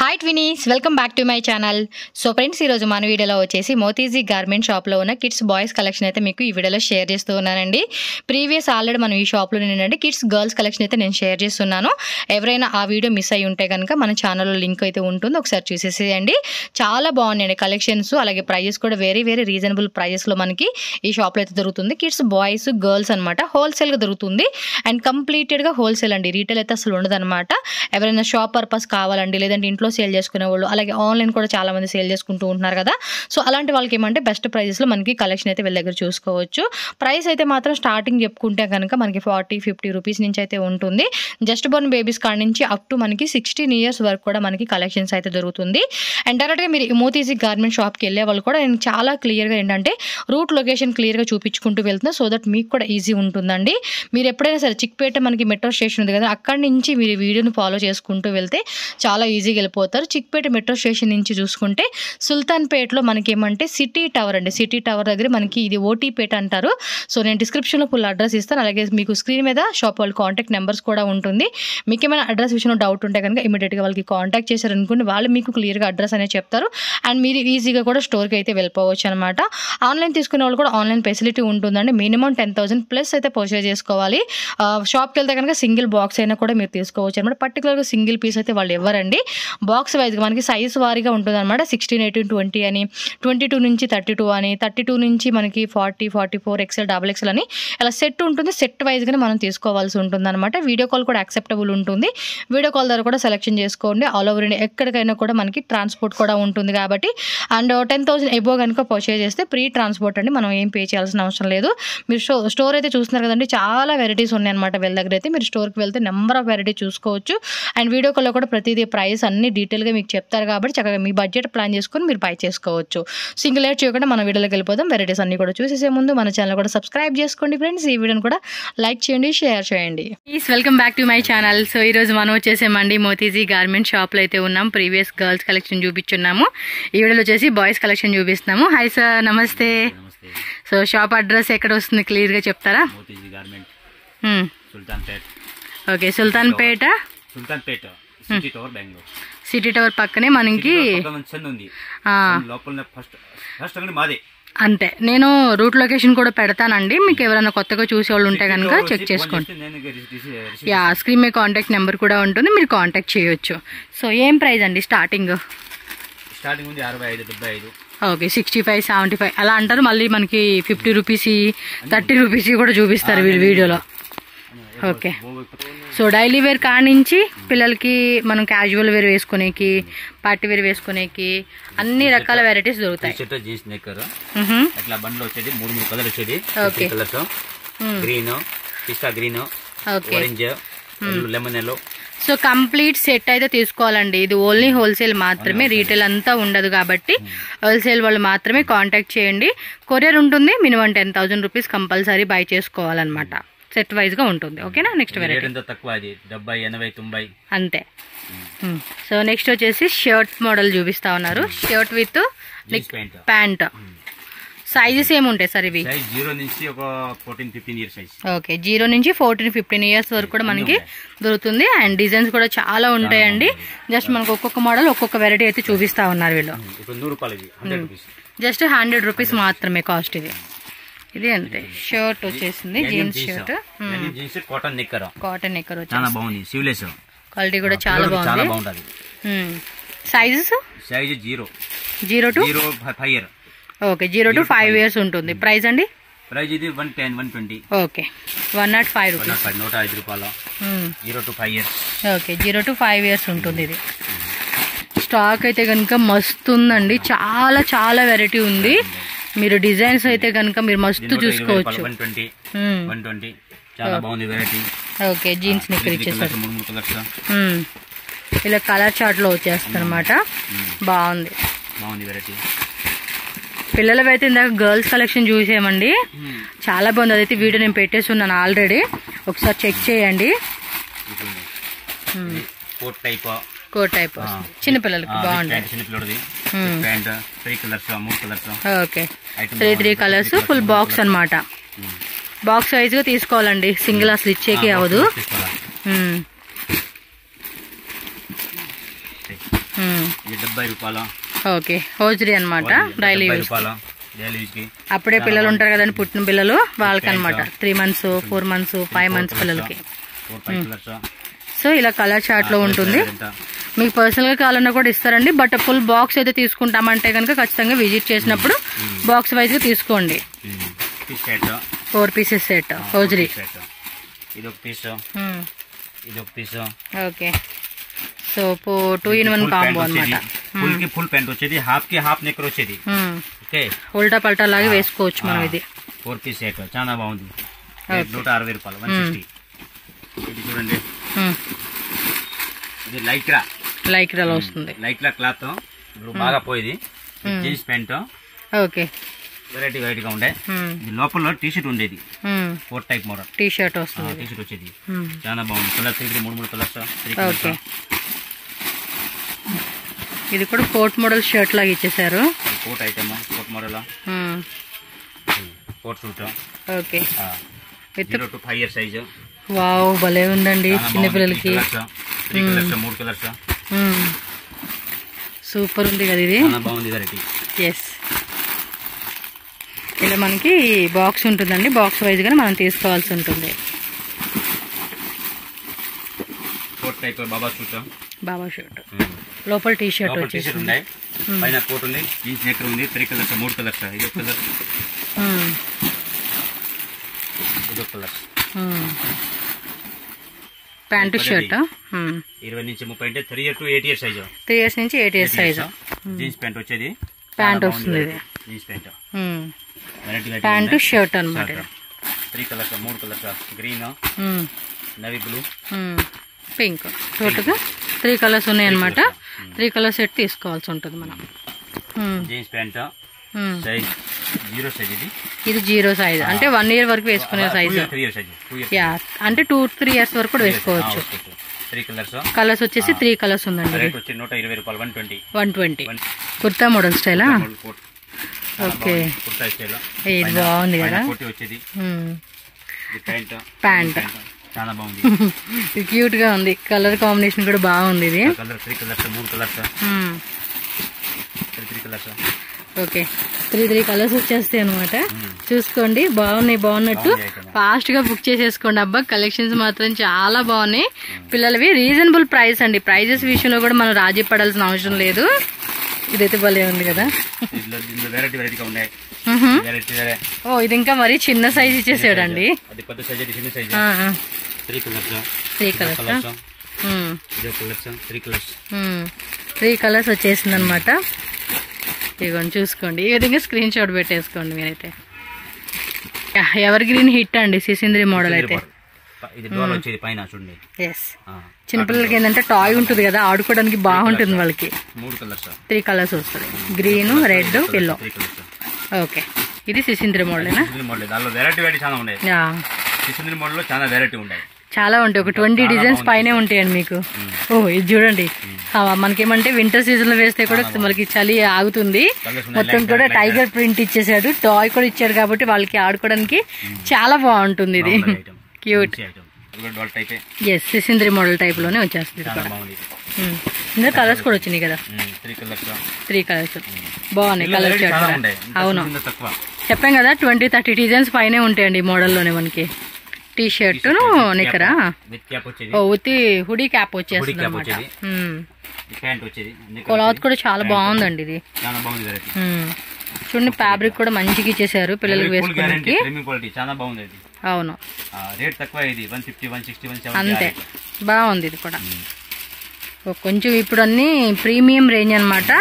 Hi twinnies, welcome back to my channel. So friends, ఈరోజు మన వీడియోలో వచ్చేసి మోతీజీ గార్మెంట్ షాప్లో ఉన్న కిడ్స్ బాయ్స్ కలెక్షన్ అయితే మీకు ఈ వీడియోలో షేర్ చేస్తూ ఉన్నానండి. ప్రీవియస్ ఆల్రెడీ మనం ఈ షాప్లో ఏంటంటే కిడ్స్ గర్ల్స్ కలెక్షన్ అయితే నేను షేర్ చేస్తున్నాను. ఎవరైనా ఆ వీడియో మిస్ అయ్యి ఉంటే కనుక మన ఛానల్లో లింక్ అయితే ఉంటుంది, ఒకసారి చూసేసేయండి. చాలా బాగున్నాయండి కలెక్షన్స్, అలాగే ప్రైజెస్ కూడా వెరీ రీజనబుల్ ప్రైజెస్లో మనకి ఈ షాప్లో అయితే దొరుకుతుంది. కిడ్స్ బాయ్స్ గర్ల్స్ అనమాట, హోల్సేల్గా దొరుకుతుంది అండ్ కంప్లీటెడ్గా హోల్సేల్ అండి, రీటైల్ అయితే అసలు ఉండదు అనమాట. ఎవరైనా షాప్ పర్పస్ కావాలండి, లేదంటే ఇంట్లో సేల్ చేసుకునే వాళ్ళు, అలాగే ఆన్లైన్ కూడా చాలా మంది సేల్ చేసుకుంటూ ఉంటున్నారు కదా. సో అలాంటి వాళ్ళకి ఏమంటే బెస్ట్ ప్రైజెస్లో మనకి కలెక్షన్ అయితే వీళ్ళ దగ్గర చూసుకోవచ్చు. ప్రైస్ అయితే మాత్రం స్టార్టింగ్ చెప్పుకుంటే కనుక మనకి 40-50 రూపీస్ నుంచి అయితే ఉంటుంది. జస్ట్ బోర్న్ బేబీస్ కాడ నుంచి అప్ టు మనకి 16 ఇయర్స్ వరకు కూడా మనకి కలెక్షన్స్ అయితే దొరుకుతుంది. అండ్ డైరెక్ట్గా మీరు మోతీజీ గార్మెంట్ షాప్కి వెళ్ళే వాళ్ళు కూడా నేను చాలా క్లియర్గా ఏంటంటే రూట్ లొకేషన్ క్లియర్గా చూపించుకుంటూ వెళ్తున్నా, సో దట్ మీకు కూడా ఈజీ ఉంటుందండి. మీరు ఎప్పుడైనా సరే చిక్పేట మనకి మెట్రో స్టేషన్ ఉంది కదా, అక్కడి నుంచి మీరు వీడియోని ఫాలో చేసుకుంటూ వెళ్తే చాలా ఈజీగా వెళ్ళిపోతారు. చిక్పేట మెట్రో స్టేషన్ నుంచి చూసుకుంటే సుల్తాన్పేటలో మనకి ఏమంటే సిటీ టవర్ అండి, సిటీ టవర్ దగ్గర మనకి ఇది ఓటీపేట అంటారు. సో నేను డిస్క్రిప్షన్లో ఫుల్ అడ్రస్ ఇస్తాను, అలాగే మీకు స్క్రీన్ మీద షాప్ వాళ్ళ కాంటాక్ట్ నెంబర్స్ కూడా ఉంటుంది. మీకు ఏమైనా అడ్రస్ విషయంలో డౌట్ ఉంటే కనుక ఇమీడియట్గా వాళ్ళకి కాంటాక్ట్ చేశారనుకోండి, వాళ్ళు మీకు క్లియర్గా అడ్రస్ అనేది చెప్తారు అండ్ మీరు ఈజీగా కూడా స్టోర్కి అయితే వెళ్ళిపోవచ్చు అనమాట. ఆన్లైన్ తీసుకునే వాళ్ళు కూడా ఆన్లైన్ ఫెసిలిటీ ఉంటుందండి. మినిమం 10,000 ప్లస్ అయితే పర్చేజ్ చేసుకోవాలి. షాప్కి వెళ్తే కనుక సింగిల్ బాక్స్ అయినా కూడా మీరు తీసుకోవచ్చు అనమాట. పర్టికులర్గా సింగిల్ పీస్ అయితే వాళ్ళు ఇవ్వరండి, బాక్స్ వైజ్గా మనకి సైజ్ వారీగా ఉంటుంది అనమాట. 16, 18, 20 అని, 22 నుంచి 32 అని, 32 నుంచి మనకి 40, 44, XL, XXL అని ఇలా సెట్ ఉంటుంది. సెట్ వైజ్గానే మనం తీసుకోవాల్సి ఉంటుంది అనమాట. వీడియో కాల్ కూడా యాక్సెప్టబుల్ ఉంటుంది. వీడియో కాల్ ద్వారా కూడా సెలెక్షన్ చేసుకోండి. ఆల్ ఓవర్ ఇండియా ఎక్కడికైనా కూడా మనకి ట్రాన్స్పోర్ట్ కూడా ఉంటుంది కాబట్టి. అండ్ 10,000 ఎబో కనుక పర్చేజ్ చేస్తే ఫ్రీ ట్రాన్స్పోర్ట్ అండి, మనం ఏం పే చేయాల్సిన అవసరం లేదు. మీరు స్టోర్ అయితే చూస్తున్నారు కదండి, చాలా వెరైటీస్ ఉన్నాయి అనమాట వీళ్ళ దగ్గర అయితే. మీరు స్టోర్కి వెళ్తే నెంబర్ ఆఫ్ వెరైటీ చూసుకోవచ్చు. అండ్ వీడియో కాల్లో కూడా ప్రతిదీ ప్రైస్ అన్ని డీటెయిల్గా మీకు చెప్తారు కాబట్టి చక్కగా మీ బడ్జెట్ ప్లాన్ చేసుకొని మీరు బై చేసుకోవచ్చు. సింగిల్ లేట్ చేయకుండా మన వీడియోలోకి వెళ్ళిపోదాం. వెరైటీస్ అన్ని కూడా చూసేసే ముందు మన ఛానల్ కూడా సబ్స్క్రైబ్ చేసుకోండి ఫ్రెండ్స్. ఈ వీడియోని కూడా లైక్ చేయండి, షేర్ చేయండి. Please welcome back to my channel. So ఈరోజు మనం వచ్చేసామండి మోతీజీ గార్మెంట్ షాప్లో అయితే ఉన్నాం. ప్రీవియస్ గర్ల్స్ కలెక్షన్ చూపించున్నాము, ఈ వీడియోలో వచ్చేసి బాయ్స్ కలెక్షన్ చూపిస్తున్నాము. హాయ్ సార్, నమస్తే. సో షాప్ అడ్రస్ ఎక్కడ వస్తుంది క్లియర్గా చెప్తారా? ఓకే, సుల్తాన్పేట సిటీ టవర్ పక్కనే మనకి అంతే. నేను రూట్ లొకేషన్ కూడా పెడతానండి, మీకు ఎవరైనా కొత్తగా చూసే వాళ్ళు ఉంటే కనుక చెక్ చేసుకోండి. యా, స్క్రీన్ మీద కాంటాక్ట్ నెంబర్ కూడా ఉంటుంది, మీరు కాంటాక్ట్ చేయొచ్చు. సో ఏం ప్రైస్ అండి స్టార్టింగ్? ఓకే, 65, 75 అలా అంటారు. మళ్ళీ మనకి 50 రూపీస్, 30 రూపీస్ కూడా చూపిస్తారు వీళ్ళు వీడియోలో. ఓకే, సో డైలీ వేర్ కాడ నుంచి పిల్లలకి మనం క్యాజువల్ వేర్ వేసుకునేకి, పార్టీ వేర్ వేసుకునేకి అన్ని రకాల వెరైటీస్ దొరుకుతాయి. సో కంప్లీట్ సెట్ అయితే తీసుకోవాలండి. ఇది ఓన్లీ హోల్సేల్ మాత్రమే, రీటైల్ అంతా ఉండదు కాబట్టి హోల్సేల్ వాళ్ళు మాత్రమే కాంటాక్ట్ చేయండి. కొరియర్ ఉంటుంది. మినిమం 10,000 రూపీస్ కంపల్సరీ బై చేసుకోవాలన్నమాట. సెట్ వైజ్ గా ఉంటుంది. ఓకేనా? నెక్స్ట్ వెరైటీ అంతే. సో నెక్స్ట్ వచ్చేసి షర్ట్ మోడల్ చూపిస్తా ఉన్నారు. Shirt with pant. సైజెస్ ఏముంటాయి సార్ ఇవి? ఓకే, 0 నుంచి 14-15 ఇయర్స్ వరకు కూడా మనకి దొరుకుతుంది. అండ్ డిజైన్స్ కూడా చాలా ఉంటాయండి. జస్ట్ మనకు ఒక్కొక్క మోడల్ ఒక్కొక్క వెరైటీ అయితే చూపిస్తా ఉన్నారు వీళ్ళు. జస్ట్ 100 రూపీస్ మాత్రమే కాస్ట్ ఇది. ఇది అంతే. షర్ట్ వచ్చేసింది జీన్స్ షర్ట్, కాటన్ నిక్కర్ వచ్చేసి క్వాలిటీ కూడా చాలా బాగుంది. Sizes 0 to okay, 0 to 5 years ఉంటుంది. ప్రైస్ అండి? ప్రైస్ ఇది 110, 120. Okay, 105 rupees. 105 రూపాయలు. 0 to 5 years. Okay, 0 to 5 years ఉంటుంది ఇది. స్టాక్ అయితే కనుక మస్తు ఉందండి, చాలా వెరైటీ ఉంది. మీరు డిజైన్స్ అయితే కనుక మీరు మస్తు చూసుకోవచ్చు. 120 చాలా బాగుంది వెరైటీ. ఓకే, జీన్స్ నిక్కర్ ఇచ్చేసారు. ఇలా కలర్ చార్ట్ లో వచ్చేస్తుంది అనమాట. బాగుంది వెరైటీ. పిల్లలవి అయితే ఇందాక గర్ల్స్ కలెక్షన్ చూసామండి, చాలా బాగుంది. అదైతే వీడియో నేను పెట్టేసి ఉన్నాను ఆల్రెడీ, ఒకసారి చెక్ చేయండి. కోట్ టైప్ చిన్నపిల్లలకి బాగుంటుంది. ఓకే, 3 కలర్స్ ఫుల్ బాక్స్ అనమాట. బాక్స్ వైజ్ గా తీసుకోవాలండి, సింగిల్ అసలు ఇచ్చేకి అవ్వదు. ఇది 70 రూపాయలు. ఓకే, హోజరీ అనమాట. డైలీ యూజ్ అప్పుడే పిల్లలు ఉంటారు కదండి, పుట్టిన పిల్లలు వాళ్ళకనమాట. 3 months 4 months 5 months పిల్లలకి. సో ఇలా కలర్ చార్ట్ లో ఉంటుంది. మీకు పర్సనల్ గా కావాలన్నా కూడా ఇస్తారండి. బట్ ఫుల్ బాక్స్ అయితే తీసుకుంటామంటే కనుక ఖచ్చితంగా విజిట్ చేసినప్పుడు బాక్స్ వైజ్ గా తీసుకోండి. 4 pieces సెట్ హోజరీ. ఇది ఒక పీస్, ఇది ఒక piece. Okay, so 2 in 1 combo అన్నమాట. ఫుల్ ప్యాంట్ వచ్చేది, హాఫ్ కి హాఫ్ నెక్ వచ్చేది. ఓకే, ఉల్టా పల్టా లాగా వేసుకోవచ్చు మనం. ఇది 4 piece సెట్ చాలా బాగుంది. 160 రూపాయలు, 160. ఇది చూడండి, ఇది లైక్రాలో వస్తుంది. లైక్రా క్లాత్ ఇప్పుడు బాగా పోయింది. Jeans pant. ఓకే, వెరైటీ గా ఉండే. ఇది లోపల టీ షర్ట్ ఉండేది, 4 type మోడల్ టీ షర్ట్ వస్తుంది. టీ షర్ట్ వచ్చేది చాలా బాగుంది. Colours 3 colours. ఓకే, ఇది కూడా కోట్ మోడల్ షర్ట్ లాగా ఇచ్చేసారు. Coat item, coat model, coat suit. Okay, 0 to 5 years size. Wow, భలే ఉందండి చిన్నపిల్లలకి. 3 కలర్స్. సూపర్ ఉంది కదా ఇది, బాగుంది వెరైటీ. ఎస్, ఇలా మనకి బాక్స్ ఉంటుందండి. బాక్స్ వైజ్ గా మనం తీసుకోవాల్సి ఉంటుంది. కోట్ టైప్ బాబా షర్ట్. లోపల టీ షర్ట్ వచ్చేసి ఉన్నాయి. పైన కోట్ ఉంది, జీన్స్ నెక్ ఉంది. 3 కలర్స్, 3 కలర్స్. ఇది కలర్, ఇది కలర్. ప్యాంట్ షర్ట్ 20 నుంచి 30 అంటే 3 years to 8 years size. 3 years నుంచి 8 years సైజ్. జీన్స్ ప్యాంట్ వచ్చేది, ప్యాంట్ వస్తుంది. జీన్స్ ప్యాంట్, ప్యాంట్ షర్ట్ అన్నమాట. 3 colours, 3 colours. Green, navy blue, pink. టోటల్గా 3 కలర్స్ ఉన్నాయి అనమాట. 3 కలర్స్ సెట్ తీసుకోవాల్సి ఉంటుంది మనం. Jeans pant size 0 size. ఇది 0 సైజ్ అంటే 1 year వరకు వేసుకునే సైజ్. యా, అంటే 2-3 years వరకు కూడా వేసుకోవచ్చు. 3 కలర్స్. కలర్స్ వచ్చేసి 3 కలర్స్ ఉందండి. 120 రూపాయలు, 120. కుర్తా మోడల్ స్టైలా? ఓకే, ఇది బాగుంది కదా. ప్యాంట్ చాలా బాగుంది, క్యూట్ గా ఉంది. కలర్ కాంబినేషన్ కూడా బాగుంది. ఇది 3 కలర్స్, 3 కలర్స్. ఓకే, 3 కలర్స్ వచ్చేస్తాయి అనమాట. చూసుకోండి, బాగున్నట్టు ఫాస్ట్ గా బుక్ చేసేసుకోండి. అబ్బా, కలెక్షన్స్ మాత్రం చాలా బాగున్నాయి. పిల్లలవి రీజనబుల్ ప్రైస్ అండి. ప్రైజెస్ విషయంలో కూడా మనం రాజీ పడాల్సిన అవసరం లేదు. ఇదైతే భలే ఉంది కదా. ఓ, ఇది ఇంకా మరీ చిన్న సైజ్ ఇచ్చేసాడండి. 3 కలర్స్ వచ్చేసింది అనమాట. ఇదిగోండి, చూసుకోండి. ఈ విధంగా స్క్రీన్ షాట్ పెట్టేసుకోండి మీరైతే. ఎవర్ గ్రీన్ హిట్ అండి సిసింద్రి మోడల్ అయితే. చిన్నపిల్లలకి ఏంటంటే టాయ్ ఉంటుంది కదా, ఆడుకోవడానికి బాగుంటుంది వాళ్ళకి. 3 కలర్స్ వస్తుంది, గ్రీన్, రెడ్, ఎల్లో. ఓకే, ఇది సిసింద్రి మోడల్. చాలా ఉంటాయి, ఒక 20 డిజైన్స్ పైనే ఉంటాయండి మీకు. ఓ, ఇది చూడండి, మనకేమంటే వింటర్ సీజన్ లో వేస్తే కూడా మనకి చలి ఆగుతుంది. మొత్తం కూడా టైగర్ ప్రింట్ ఇచ్చేసాడు, టాయ్ కూడా ఇచ్చాడు కాబట్టి వాళ్ళకి ఆడుకోవడానికి చాలా బాగుంటుంది. ఇది క్యూట్. ఎస్, సిసింద్రి మోడల్ టైప్ లోనే వచ్చేస్తుంది. ఇంకా కలర్స్ కూడా వచ్చినాయి కదా, 3 కలర్స్ బాగున్నాయి. కలర్ చార్ట్, అవును చెప్పాం కదా, 20-30 డిజైన్స్ పైనే ఉంటాయండి ఈ మోడల్లోనే మనకి. టీ షర్ట్ నిక్కరా, ఉత్తి హుడీ క్యాప్ వచ్చేస్తుంది అనమాట. క్లాత్ కూడా చాలా బాగుందండి ఇది. చూడండి, ఫ్యాబ్రిక్ కూడా మంచిగా ఇచ్చేసారు పిల్లలకి వేసుకోవడానికి. అవును, అంతే బాగుంది. ఇది కూడా కొంచెం ఇప్పుడు అన్ని ప్రీమియం రేంజ్ అనమాట.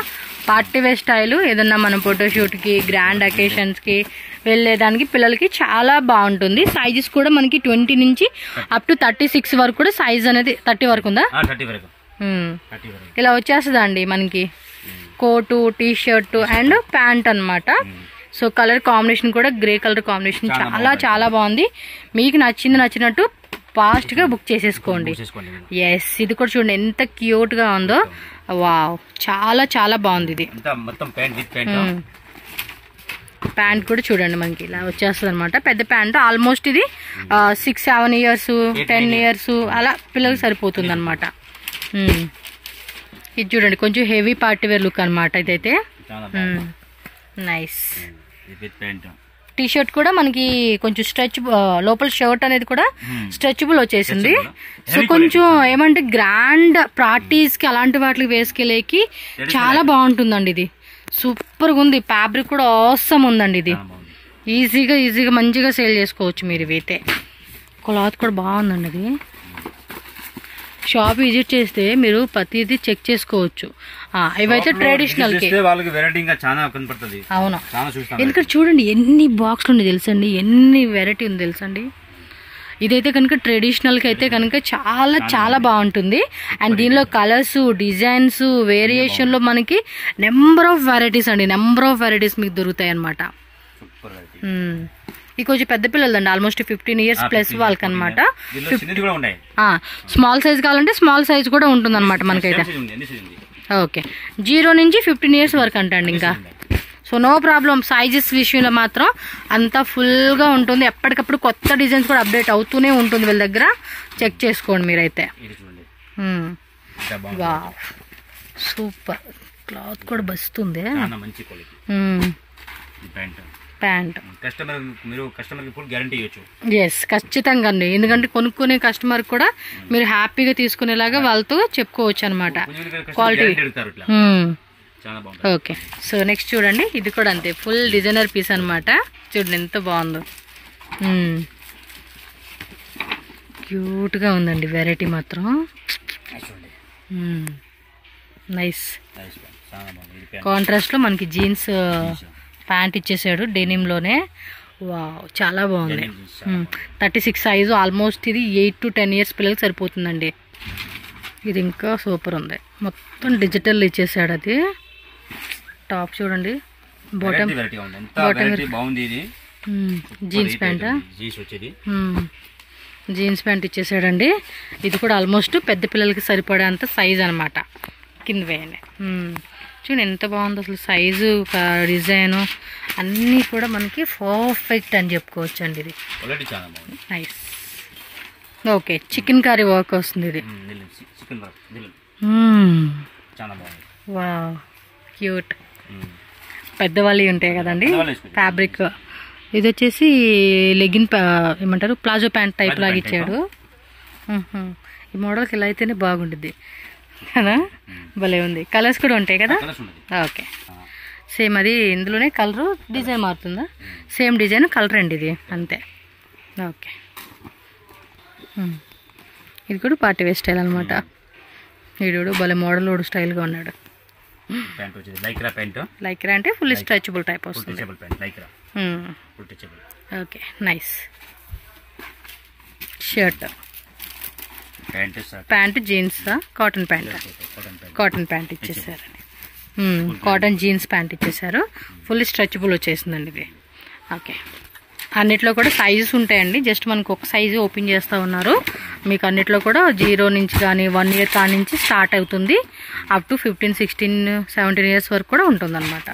పార్టీ వేర్ స్టైల్, ఏదన్నా మనం ఫోటోషూట్కి, గ్రాండ్ అకేషన్స్కి వెళ్ళేదానికి పిల్లలకి చాలా బాగుంటుంది. సైజెస్ కూడా మనకి 20 నుంచి అప్ టు 36 వరకు కూడా సైజ్ అనేది. 30 వరకు ఉందా? ఇలా వచ్చేస్తుందా అండి మనకి. Coat, T shirt and pant అనమాట. సో కలర్ కాంబినేషన్ కూడా గ్రే కలర్ కాంబినేషన్ చాలా బాగుంది. మీకు నచ్చినట్టు ఫాస్ట్ గా బుక్ చేసేసుకోండి. ఎస్, ఇది కూడా చూడండి ఎంత క్యూట్ గా ఉందో. వావ్, చాలా బాగుంది ఇది. ప్యాంట్ కూడా చూడండి మనకి ఇలా వచ్చేస్తుంది అనమాట. పెద్ద ప్యాంట్, ఆల్మోస్ట్ ఇది 6-7 years 10 years అలా పిల్లలకి సరిపోతుంది అనమాట. ఇది చూడండి కొంచెం హెవీ పార్టీ వేర్ లుక్ అనమాట ఇదైతే. చాలా బాగుంది. నైస్. ఇది విత్ ప్యాంట్. టీ షర్ట్ కూడా మనకి కొంచెం స్ట్రెచ్, లోపల షర్ట్ అనేది కూడా స్ట్రెచబుల్ వచ్చేసింది. సో కొంచెం ఏమంటే గ్రాండ్ పార్టీస్ కి అలాంటి వాటికి వేసుకెళ్ళేకి చాలా బాగుంటుందండి. ఇది సూపర్ గా ఉంది. ఫ్యాబ్రిక్ కూడా ఆసమ్ ఉందండి. ఇది ఈజీగా మంచిగా సేల్ చేసుకోవచ్చు మీరు. ఇవైతే క్లాత్ కూడా బాగుందండి. ఇది షాప్ విజిట్ చేస్తే మీరు ప్రతిదీ చెక్ చేసుకోవచ్చు. ఇవైతే ట్రెడిషనల్ కి వాళ్ళకి వెరైటీగా చాలా కనపడుతుంది. అవును, ఎందుకంటే చూడండి ఎన్ని బాక్స్లు ఉన్నాయి తెలుసండి, ఎన్ని వెరైటీ ఉంది తెలుసండి. ఇదైతే కనుక ట్రెడిషనల్ కి అయితే కనుక చాలా చాలా బాగుంటుంది. అండ్ దీనిలో కలర్స్, డిజైన్స్, వేరియేషన్ లో మనకి నెంబర్ ఆఫ్ వెరైటీస్ అండి, నెంబర్ ఆఫ్ వెరైటీస్ మీకు దొరుకుతాయి అనమాట. ఇది కొంచెం పెద్ద పిల్లలండి, ఆల్మోస్ట్ 15 years ప్లస్ వాళ్ళకి అనమాట. స్మాల్ సైజ్ కావాలంటే స్మాల్ సైజ్ కూడా ఉంటుంది అనమాట మనకైతే. ఓకే, 0 నుంచి 15 years వరకు అంటండి ఇంకా. So no problem. సైజెస్ విషయంలో మాత్రం అంతా ఫుల్గా ఉంటుంది. ఎప్పటికప్పుడు కొత్త డిజైన్స్ కూడా అప్డేట్ అవుతూనే ఉంటుంది వీళ్ళ దగ్గర. చెక్ చేసుకోండి మీరైతే. Wow, super. క్లాత్ కూడా బస్తుంది. ప్యాంట్ ఎస్, ఖచ్చితంగా అండి. ఎందుకంటే కొనుక్కునే కస్టమర్ కూడా మీరు హ్యాపీగా తీసుకునేలాగా వాళ్ళతో చెప్పుకోవచ్చు అనమాట క్వాలిటీ. ఓకే, సో నెక్స్ట్ చూడండి. ఇది కూడా అంతే, ఫుల్ డిజైనర్ పీస్ అనమాట. చూడండి ఎంత బాగుందో, క్యూట్గా ఉందండి. వెరైటీ మాత్రం నైస్. కాంట్రాస్ట్లో మనకి జీన్స్ ప్యాంట్ ఇచ్చేసాడు డెనిమ్లోనే. వావ్, చాలా బాగుంది. 36 సైజు. ఆల్మోస్ట్ ఇది 8 to 10 years పిల్లలకి సరిపోతుందండి. ఇది ఇంకా సూపర్ ఉంది. మొత్తం డిజిటల్ ఇచ్చేసాడు. అది టాప్ చూడండి, bottom jeans pant, jeans pant ఇచ్చేసాడండి. ఇది కూడా ఆల్మోస్ట్ పెద్ద పిల్లలకి సరిపడేంత సైజ్ అనమాట. కింద వేయండి. చూడండి ఎంత బాగుంది అసలు. సైజు, డిజైను అన్నీ కూడా మనకి పర్ఫెక్ట్ అని చెప్పుకోవచ్చు అండి. ఇది nice. Okay, chicken curry work వస్తుంది ఇది. Wow, cute. పెద్దవాళ్ళు ఉంటాయి కదండి ఫ్యాబ్రిక్. ఇది వచ్చేసి లెగిన్ ఏమంటారు, ప్లాజో ప్యాంట్ టైప్ లాగా ఇచ్చాడు. ఈ మోడల్కి ఇలా అయితేనే బాగుంటుంది కదా, భలే ఉంది. కలర్స్ కూడా ఉంటాయి కదా. ఓకే, సేమ్ అది ఇందులోనే కలరు డిజైన్ మారుతుందా? సేమ్ డిజైన్ కలర్ అండి ఇది, అంతే. ఓకే, ఇది కూడా పార్టీ వేర్ స్టైల్ అనమాట. వీడు భలే మోడల్ వాడు స్టైల్గా ఉన్నాడు. లైక్రా అంటే ఫుల్ స్ట్రెచబుల్ టైప్ వస్తుంది. Okay, nice. Shirt, pant jeans, cotton pant ఇచ్చేసారండి. కాటన్ జీన్స్ ప్యాంట్ ఇచ్చేసారు. ఫుల్ స్ట్రెచబుల్ వచ్చేసిందండి ఇది. ఓకే, అన్నిట్లో కూడా సైజెస్ ఉంటాయండి. జస్ట్ మనకు ఒక సైజు ఓపెన్ చేస్తూ ఉన్నారు. మీకు అన్నిట్లో కూడా 0 నుంచి కానీ 1 year కాడి నుంచి స్టార్ట్ అవుతుంది. అప్ టు 15, 16, 17 years వరకు కూడా ఉంటుంది అనమాట.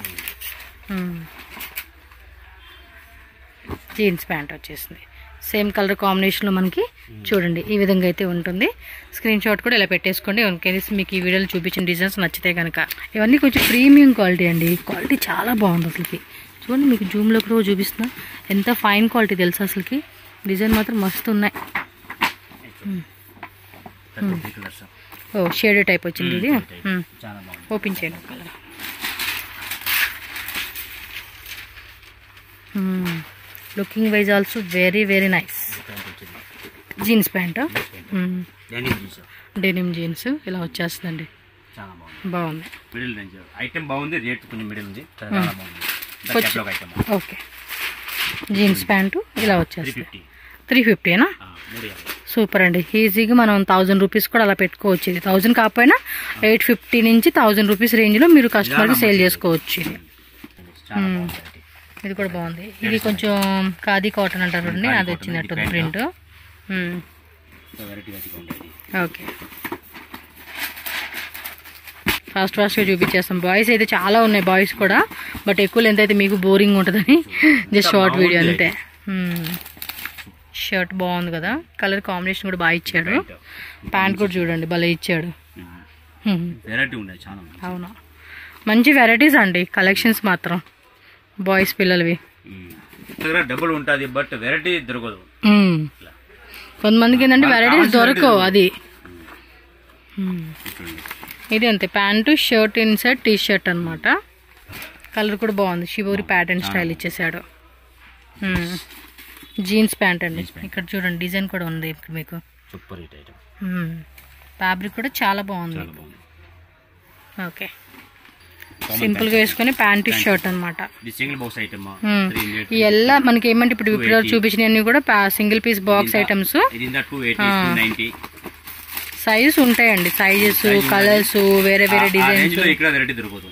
జీన్స్ ప్యాంట్ వచ్చేసింది. సేమ్ కలర్ కాంబినేషన్లో మనకి చూడండి ఈ విధంగా అయితే ఉంటుంది. స్క్రీన్ షాట్ కూడా ఇలా పెట్టేసుకోండి. ఇన్కేస్ మీకు ఈ వీడియోలో చూపించిన డిజైన్స్ నచ్చితే కనుక. ఇవన్నీ కొంచెం ప్రీమియం క్వాలిటీ అండి. క్వాలిటీ చాలా బాగుంది అసలుకి. చూడండి, మీకు జూమ్లో కూడా చూపిస్తున్నా. ఎంత ఫైన్ క్వాలిటీ తెలుసా అసలుకి. డిజైన్ మాత్రం మస్తు ఉన్నాయి. ఓ, షేడ్ టైప్ వచ్చింది ఇది. ఓపెన్ చేయండి colour. Looking wise also very very nice. Jeans pant, denim jeans ఇలా వచ్చేస్తుందండి. బాగుంది. ఐటమ్ బాగుంది, రేట్ కొంచెం మిడిల్ ఉంది. ఓకే, జీన్స్ ప్యాంటు ఇలా వచ్చేస్తుంది. 350 సూపర్ అండి. ఈజీగా మనం 1000 రూపీస్ కూడా అలా పెట్టుకోవచ్చు. ఇది 1000 కాకపోయినా 850 నుంచి 1000 రూపీస్ రేంజ్లో మీరు కస్టమర్కి సేల్ చేసుకోవచ్చు. ఇది కూడా బాగుంది. ఇది కొంచెం ఖాదీ కాటన్ అంటారు అండి, అది వచ్చినట్టు ప్రింట్. ఓకే, ఫాస్ట్గా చూపించేస్తాం. బాయ్స్ అయితే చాలా ఉన్నాయి, బాయ్స్ కూడా. బట్ ఎక్కువ లెంత్ అయితే మీకు బోరింగ్ ఉంటుందని జస్ట్ షార్ట్ వీడియో అంతే. షర్ట్ బాగుంది కదా, కలర్ కాంబినేషన్ కూడా బాగా ఇచ్చాడు. ప్యాంట్ కూడా చూడండి భలే ఇచ్చాడు. వెరైటీ ఉన్నాయి చాలా. అవును, మంచి వెరైటీస్ అండి కలెక్షన్స్ మాత్రం బాయ్స్ పిల్లలవి. డబ్బులు ఉంటుంది బట్ వెరైటీ దొరకదు. కొంతమందికి ఏంటంటే వెరైటీస్ దొరకవు. అది ఇది అంతే, pant shirt inside T shirt అనమాట. కలర్ కూడా బాగుంది, షిబోరి ప్యాటర్న్ స్టైల్ ఇచ్చేసాడు. జీన్స్ ప్యాంట్ అండి, ఇక్కడ చూడండి డిజైన్ కూడా ఉంది ఇక్కడ మీకు. Super hit item. ఫ్యాబ్రిక్ కూడా చాలా బాగుంది. ఓకే, సింపుల్ గా వేసుకుని ప్యాంట్ షర్ట్ అనమాట. Single box item. ఇలా మనకి ఏమంటే ఇప్పుడు చూపించినవి కూడా single piece box items. Size ఉంటాయండి, సైజెస్ కలర్స్ వేరే వేరే డిజైన్స్. ఇక్కడ వెరైటీ దొరకదు.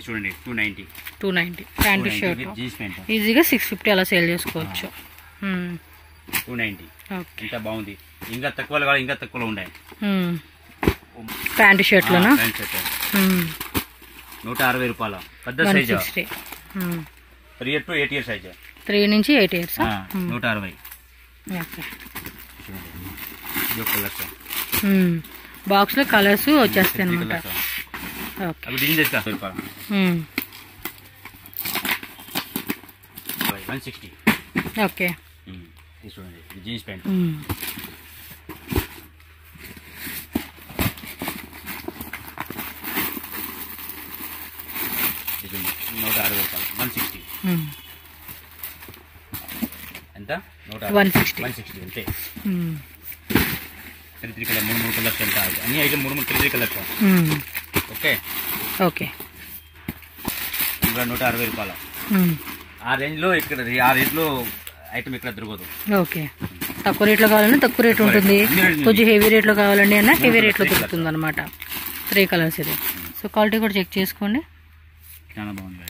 చూడండి 290 ప్యాంట్ షర్ట్ ఈజీగా 650 అలా సేల్ చేసుకోవచ్చు. 290 ఎంత బాగుంది. ఇంకా తక్కువ కావాలి, ఇంకా తక్కువలో ఉన్నాయి. ప్యాంట్ షర్ట్ లోనా 160 రూపాయలు. పెద్ద సైజ్ 3 to 8 years సైజ్. 3 నుంచి 8 years 160. ఓకే, బాక్స్ లో కలర్స్ వచ్చేస్తాయి అనమాట. ఓకే, 160. ఓకే, చూడండి జీన్స్ ప్యాంట్. 160 రూపాయలు. 160 ఎంత? 160 అంతే. 3 కలర్ 3 కలర్స్ ఎంత? అన్ని ఐటమ్ 3 కలర్స్. ఓకే ఓకే, ఇంకా 160 రూపాయలు. ఆ రేంజ్ లో ఇక్కడ, ఆ రేట్ లో ఐటమ్ ఇక్కడ దొరకదు. ఓకే, తక్కువ రేట్లో కావాలంటే తక్కువ రేట్ ఉంటుంది, కొంచెం హెవీ రేట్లో కావాలండి అన్న హెవీ రేట్లో దొరుకుతుంది అనమాట. 3 కలర్స్ ఇది. సో క్వాలిటీ కూడా చెక్ చేసుకోండి, చాలా బాగుంది.